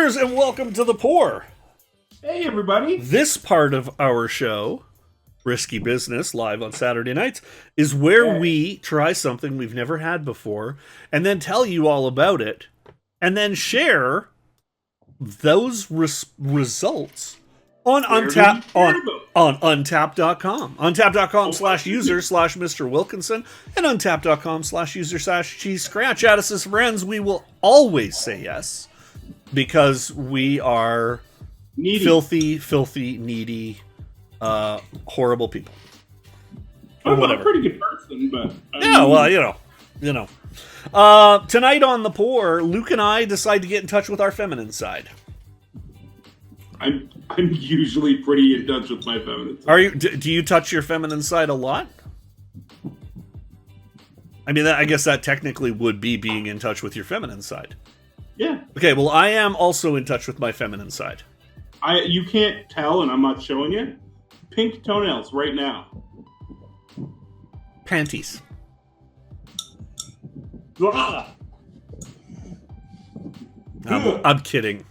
Brewers, and welcome to The Pour. Hey, everybody. This part of our show, Risky Business, live on Saturday nights, is where we try something we've never had before, and then tell you all about it, and then share those results on Untappd.com. Untappd.com/user/Mr. Wilkinson and Untappd.com/user/Cheese Scratch. Add us as friends. We will always say yes because we are needy. filthy, needy, horrible people. Or whatever. I'm a pretty good person, but you know. Tonight on The Pour, Luke and I decide to get in touch with our feminine side. I'm usually pretty in touch with my feminine side. Are you? Do you touch your feminine side a lot? I mean, I guess that technically would be being in touch with your feminine side. Yeah. Okay, well, I am also in touch with my feminine side. You can't tell, and I'm not showing you. Pink toenails right now. Panties. I'm kidding.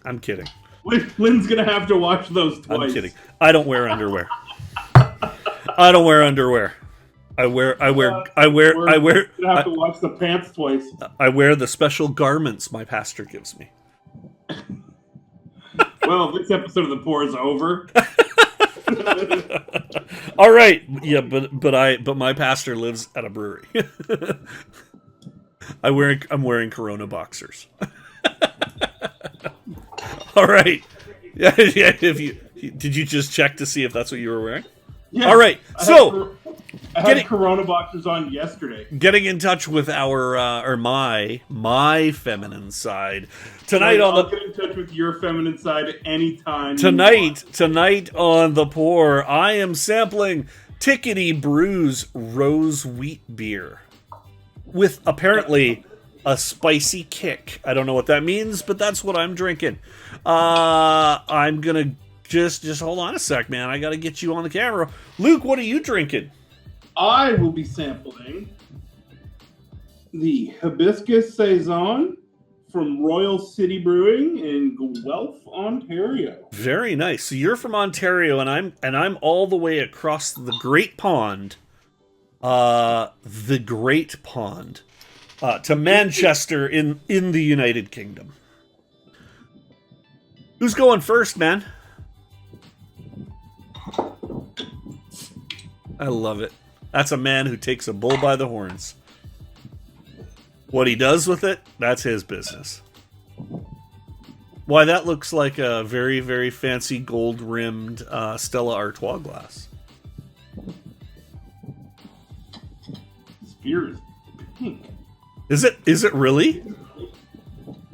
Lynn's gonna have to watch those twice. I'm kidding. I don't wear underwear. I wear. We're gonna have to watch the pants twice. I wear the special garments my pastor gives me. Well, this episode of The Pour is over. All right, yeah, but my pastor lives at a brewery. I'm wearing Corona boxers. All right, yeah. Did you just check to see if that's what you were wearing? Yeah. All right, so I had Corona boxers on yesterday. Getting in touch with my feminine side tonight I'll get in touch with your feminine side anytime. Tonight on The Pour, I am sampling Tickety Brew's rose wheat beer with apparently a spicy kick. I don't know what that means, but that's what I'm drinking. I'm gonna just hold on a sec, man. I gotta get you on the camera. Luke, what are you drinking? I will be sampling the Hibiscus Saison from Royal City Brewing in Guelph, Ontario. Very nice. So you're from Ontario, and I'm all the way across the Great Pond, to Manchester in the United Kingdom. Who's going first, man? I love it. That's a man who takes a bull by the horns. What he does with it, that's his business. Why, that looks like a very, very fancy gold-rimmed Stella Artois glass. This beer is pink. Is it really?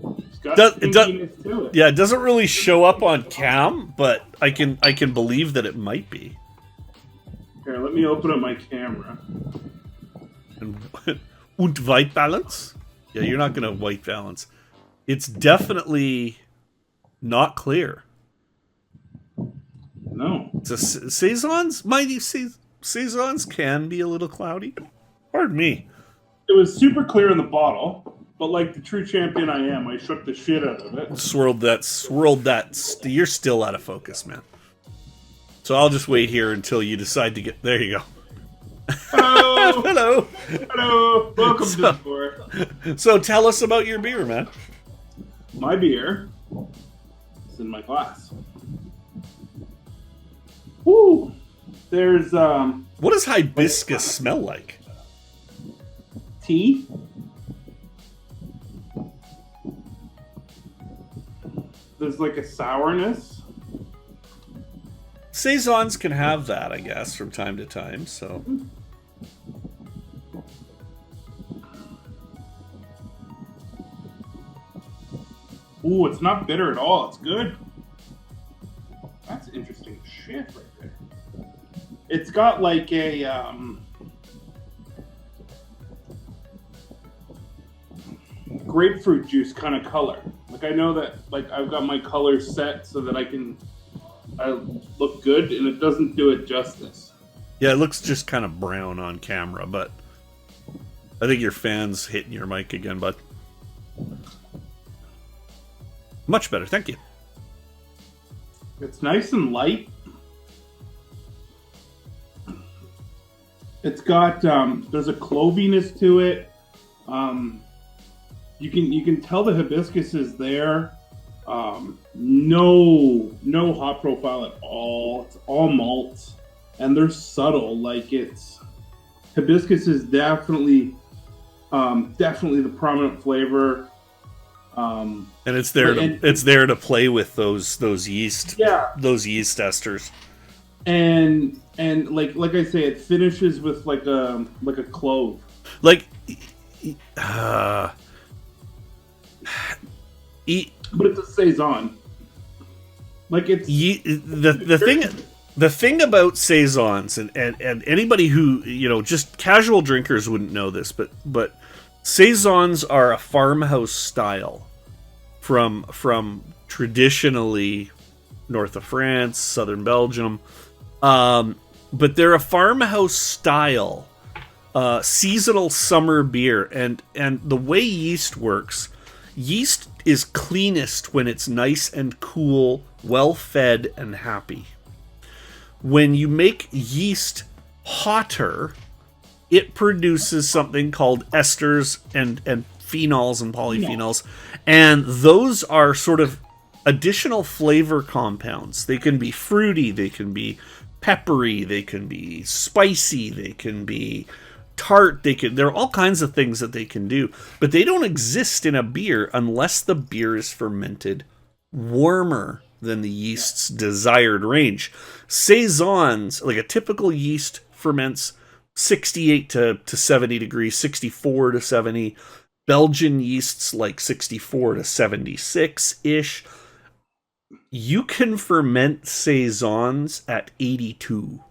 It's got pinkiness to it. Yeah, it doesn't really show up on cam, but I can believe that it might be. Here, let me open up my camera. And white balance? Yeah, you're not going to white balance. It's definitely not clear. No. It's a Saisons? Mighty Saisons can be a little cloudy. Pardon me. It was super clear in the bottle, but like the true champion I am, I shook the shit out of it. Swirled that. You're still out of focus, man. So I'll just wait here until you decide to get... There you go. Hello! Hello! Hello! Welcome to The Pour. So tell us about your beer, man. My beer is in my glass. Woo! There's, What does hibiscus smell like? tea. There's like a sourness. Saisons can have that, I guess, from time to time, so... Ooh, it's not bitter at all. It's good. That's interesting shit right there. It's got like a, grapefruit juice kind of color. Like, I know that, like, I've got my colors set so that I look good, and it doesn't do it justice. Yeah, it looks just kind of brown on camera, but I think your fan's hitting your mic again, bud. Much better, thank you. It's nice and light. It's got there's a cloviness to it. You can tell the hibiscus is there. No hop profile at all. It's all malts, and they're subtle. Like it's hibiscus is definitely the prominent flavor. And it's there to play with those yeast esters. And like I say, it finishes with like a clove. Like but it's a saison. Like it's the thing about saisons, and anybody who, you know, just casual drinkers wouldn't know this, but saisons are a farmhouse style from traditionally north of France, southern Belgium, but they're a farmhouse style seasonal summer beer, and the way yeast works. Yeast is cleanest when it's nice and cool, well-fed, and happy. When you make yeast hotter, it produces something called esters and phenols and polyphenols, and those are sort of additional flavor compounds. They can be fruity, they can be peppery, they can be spicy, they can be tart, there are all kinds of things that they can do, but they don't exist in a beer unless the beer is fermented warmer than the yeast's desired range. Saisons, like a typical yeast, ferments 68 to 70 degrees, 64 to 70. Belgian yeasts like 64 to 76-ish. You can ferment saisons at 82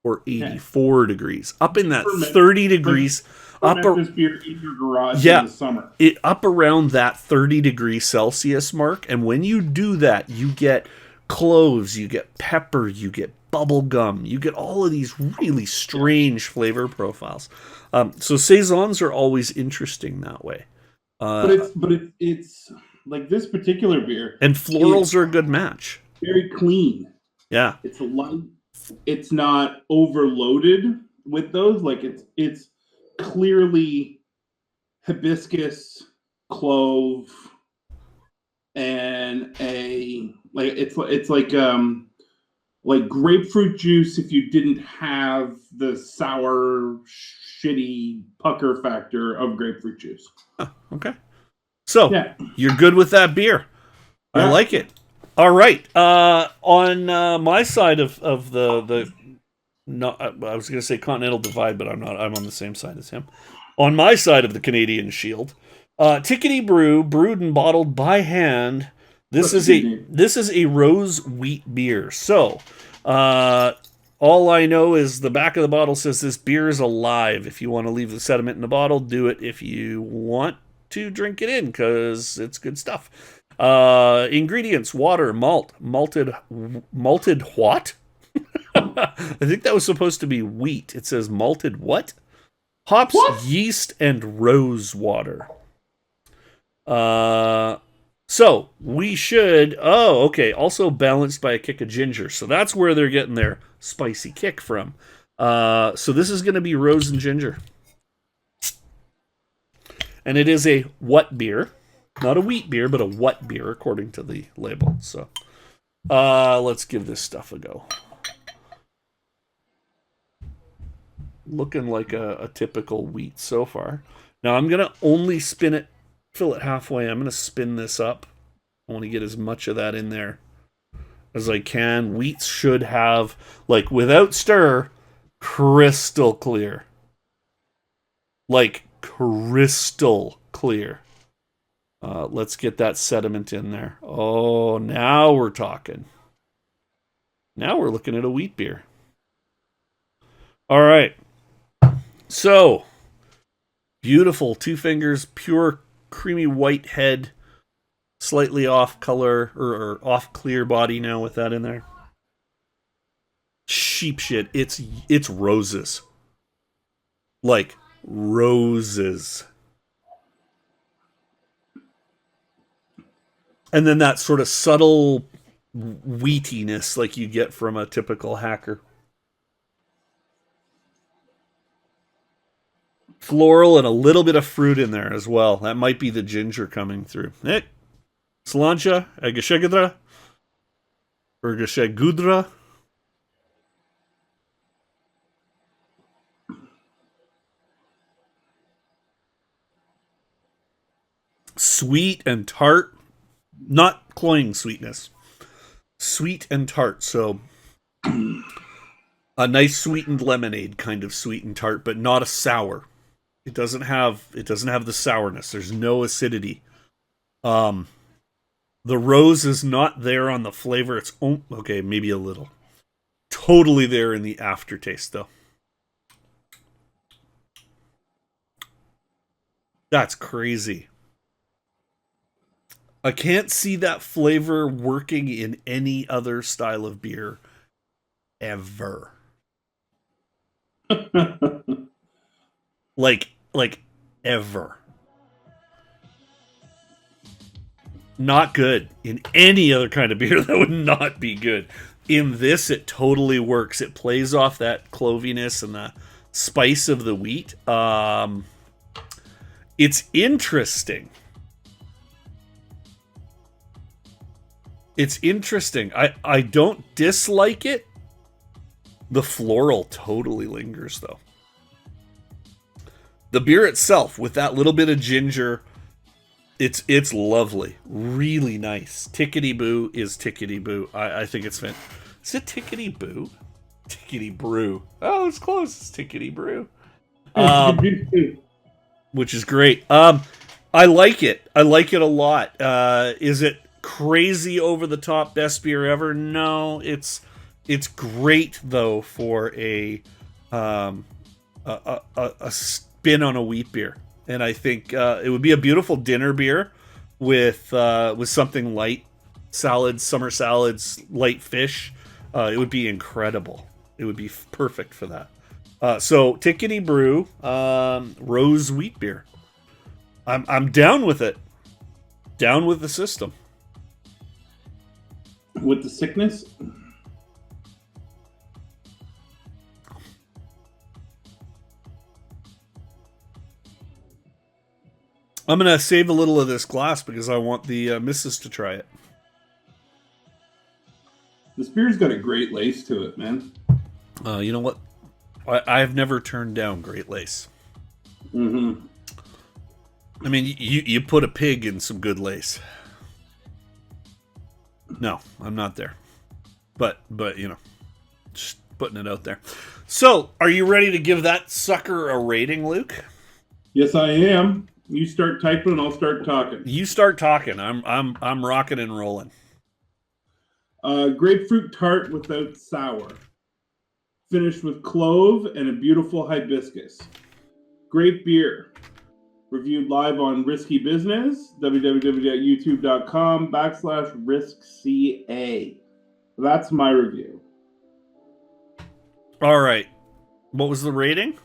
or 84 degrees, up in that 30 degrees, this beer in your garage in the summer. Up around that 30 degrees Celsius mark, and when you do that, you get cloves, you get pepper, you get bubble gum, you get all of these really strange flavor profiles. So saisons are always interesting that way. But it's like this particular beer, and florals are a good match. Very clean. Yeah, it's light. It's not overloaded with those. Like it's clearly hibiscus, clove, and it's like grapefruit juice if you didn't have the sour, shitty pucker factor of grapefruit juice. Oh, okay. So you're good with that beer. I like it. All right. On my side of the no, I was going to say Continental Divide, but I'm not. I'm on the same side as him. On my side of the Canadian Shield, Tickety Brew, brewed and bottled by hand. This is a rose wheat beer. So, all I know is the back of the bottle says this beer is alive. If you want to leave the sediment in the bottle, do it. If you want to drink it in, because it's good stuff. Ingredients: water, malted what? I think that was supposed to be wheat. It says malted what? Hops, yeast, and rosewater. So we should. Oh, okay. Also balanced by a kick of ginger. So that's where they're getting their spicy kick from. So this is going to be rose and ginger, and it is a what beer, not a wheat beer, but a what beer according to the label. So let's give this stuff a go. Looking like a typical wheat so far. Now I'm gonna only spin it. Fill it halfway. I'm going to spin this up. I want to get as much of that in there as I can. Wheats should have, like, without stir, crystal clear. Like, crystal clear. Let's get that sediment in there. Oh, now we're talking. Now we're looking at a wheat beer. All right. So, beautiful. 2 fingers, pure creamy white head, slightly off color or off clear body now with that in there. Sheep shit. It's roses. Like roses. And then that sort of subtle wheatiness like you get from a typical hacker. Floral and a little bit of fruit in there as well. That might be the ginger coming through. Slancha, Agashegudra, or Agashegudra. Sweet and tart. Not cloying sweetness. Sweet and tart. So a nice sweetened lemonade kind of sweet and tart, but not a sour. It doesn't have the sourness. There's no acidity. The rose is not there on the flavor. It's okay, maybe a little. Totally there in the aftertaste though. That's crazy. I can't see that flavor working in any other style of beer ever. like ever. Not good. In any other kind of beer, that would not be good. In this, it totally works. It plays off that cloviness and the spice of the wheat. It's interesting. It's interesting. I don't dislike it. The floral totally lingers, though. The beer itself, with that little bit of ginger, it's lovely. Really nice. Tickety Boo is Tickety Boo. I think it's fantastic. Is it Tickety Boo? Tickety Brew. Oh, it's close. It's Tickety Brew. Which is great. I like it. I like it a lot. Is it crazy over the top best beer ever? No, it's great though for a spin on a wheat beer, and I think it would be a beautiful dinner beer with something light, salads, summer salads, light fish. It would be incredible. It would be perfect for that. So Tickety Brew, rose wheat beer. I'm down with it. Down with the system. With the sickness? I'm going to save a little of this glass because I want the missus to try it. This beer's got a great lace to it, man. You know what? I've never turned down Great Lace. Mm-hmm. I mean, you put a pig in some good lace. No, I'm not there. But you know, just putting it out there. So, are you ready to give that sucker a rating, Luke? Yes, I am. You start typing and I'll start talking. You start talking. I'm rocking and rolling. Grapefruit tart without sour. Finished with clove and a beautiful hibiscus. Great beer. Reviewed live on Risky Business, www.youtube.com/RiskCA. That's my review. All right. What was the rating?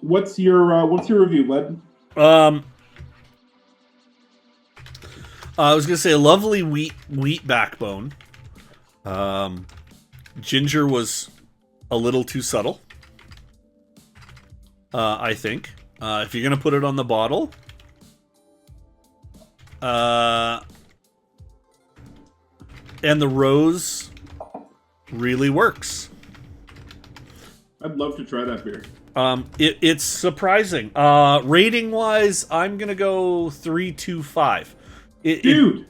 What's your review, Led? I was gonna say a lovely wheat backbone. Ginger was a little too subtle. I think. If you're gonna put it on the bottle, and the rose really works. I'd love to try that beer. It's surprising. Rating wise, I'm gonna go 3.25. Dude, it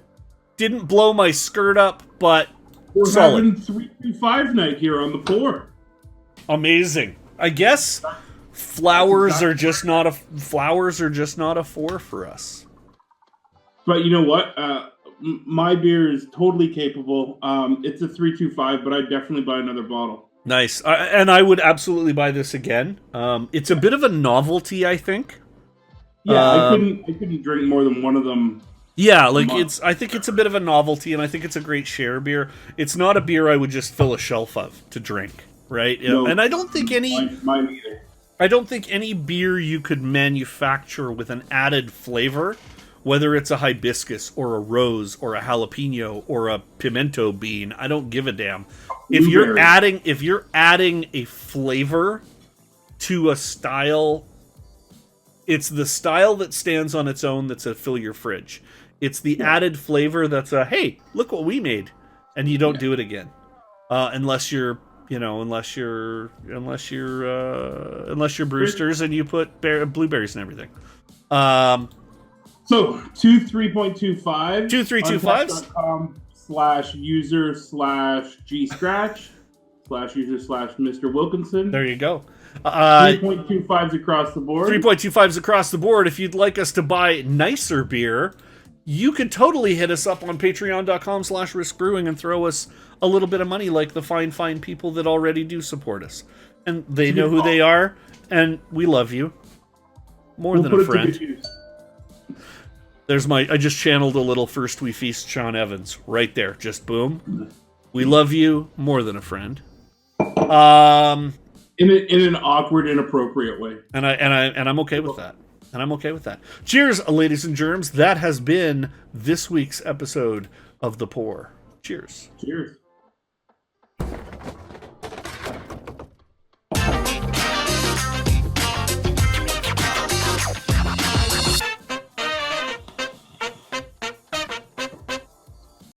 didn't blow my skirt up, but we're solid. Having 3.25 night here on the pour. Amazing. I guess flowers are just not a 4 for us. But you know what? My beer is totally capable. It's a 3.25, but I'd definitely buy another bottle. Nice. And I would absolutely buy this again. It's a bit of a novelty, I think. Yeah, I couldn't drink more than one of them. Yeah, like I think it's a bit of a novelty, and I think it's a great share beer. It's not a beer I would just fill a shelf of to drink, right? No, and I don't think mine either. I don't think any beer you could manufacture with an added flavor whether it's a hibiscus or a rose or a jalapeno or a pimento bean. I don't give a damn. If you're adding a flavor to a style, it's the style that stands on its own that's a fill your fridge. It's the added flavor that's a, hey, look what we made, and you don't do it again, unless you're Brewsters and you put blueberries and everything. So 3.25 /user/G-Scratch/user/Mr. Wilkinson. There you go. 3.25s across the board. 3.25s across the board. If you'd like us to buy nicer beer, you could totally hit us up on patreon.com/Rysk Brewing and throw us a little bit of money like the fine people that already do support us. And they know who they are, and we love you. More than a friend. There's I just channeled a little First We Feast Sean Evans right there. Just boom. We love you more than a friend. In an awkward, inappropriate way. And I'm okay with that. And I'm okay with that. Cheers, ladies and germs. That has been this week's episode of The Pour. Cheers. Cheers.